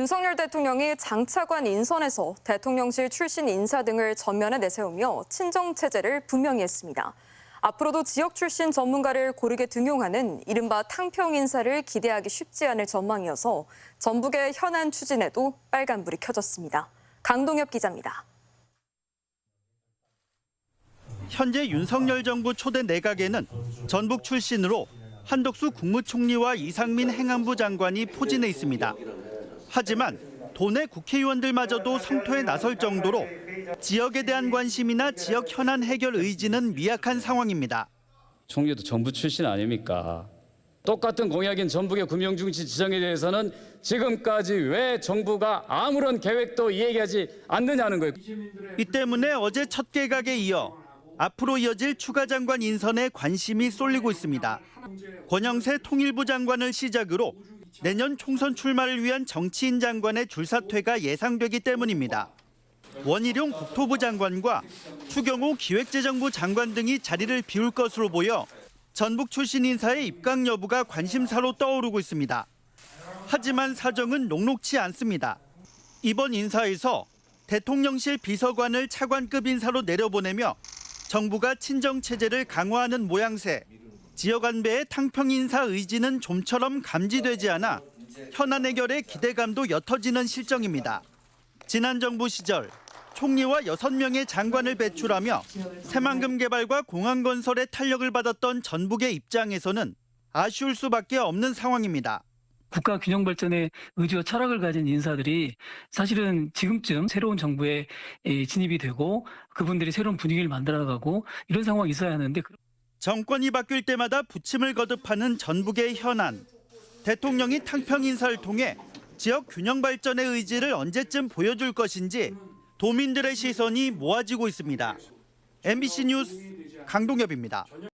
윤석열 대통령이 장차관 인선에서 대통령실 출신 인사 등을 전면에 내세우며 친정체제를 분명히 했습니다. 앞으로도 지역 출신 전문가를 고르게 등용하는 이른바 탕평 인사를 기대하기 쉽지 않을 전망이어서 전북의 현안 추진에도 빨간불이 켜졌습니다. 강동엽 기자입니다. 현재 윤석열 정부 초대 내각에는 전북 출신으로 한덕수 국무총리와 이상민 행안부 장관이 포진해 있습니다. 하지만 도내 국회의원들마저도 성토에 나설 정도로 지역에 대한 관심이나 지역 현안 해결 의지는 미약한 상황입니다. 총리도 정부 출신 아닙니까? 똑같은 공약인 전북의 금융중심 지정에 대해서는 지금까지 왜 정부가 아무런 계획도 얘기하지 않느냐는 거예요. 이 때문에 어제 첫 개각에 이어 앞으로 이어질 추가 장관 인선에 관심이 쏠리고 있습니다. 권영세 통일부 장관을 시작으로 내년 총선 출마를 위한 정치인 장관의 줄사퇴가 예상되기 때문입니다. 원희룡 국토부 장관과 추경호 기획재정부 장관 등이 자리를 비울 것으로 보여 전북 출신 인사의 입각 여부가 관심사로 떠오르고 있습니다. 하지만 사정은 녹록치 않습니다. 이번 인사에서 대통령실 비서관을 차관급 인사로 내려보내며 정부가 친정체제를 강화하는 모양새, 지역 안배의 탕평 인사 의지는 좀처럼 감지되지 않아 현안 해결의 기대감도 옅어지는 실정입니다. 지난 정부 시절 총리와 6명의 장관을 배출하며 새만금 개발과 공항 건설에 탄력을 받았던 전북의 입장에서는 아쉬울 수밖에 없는 상황입니다. 국가 균형 발전의 의지와 철학을 가진 인사들이 사실은 지금쯤 새로운 정부에 진입이 되고 그분들이 새로운 분위기를 만들어가고 이런 상황이 있어야 하는데 정권이 바뀔 때마다 부침을 거듭하는 전북의 현안. 대통령이 탕평 인사를 통해 지역 균형 발전의 의지를 언제쯤 보여줄 것인지 도민들의 시선이 모아지고 있습니다. MBC 뉴스 강동엽입니다.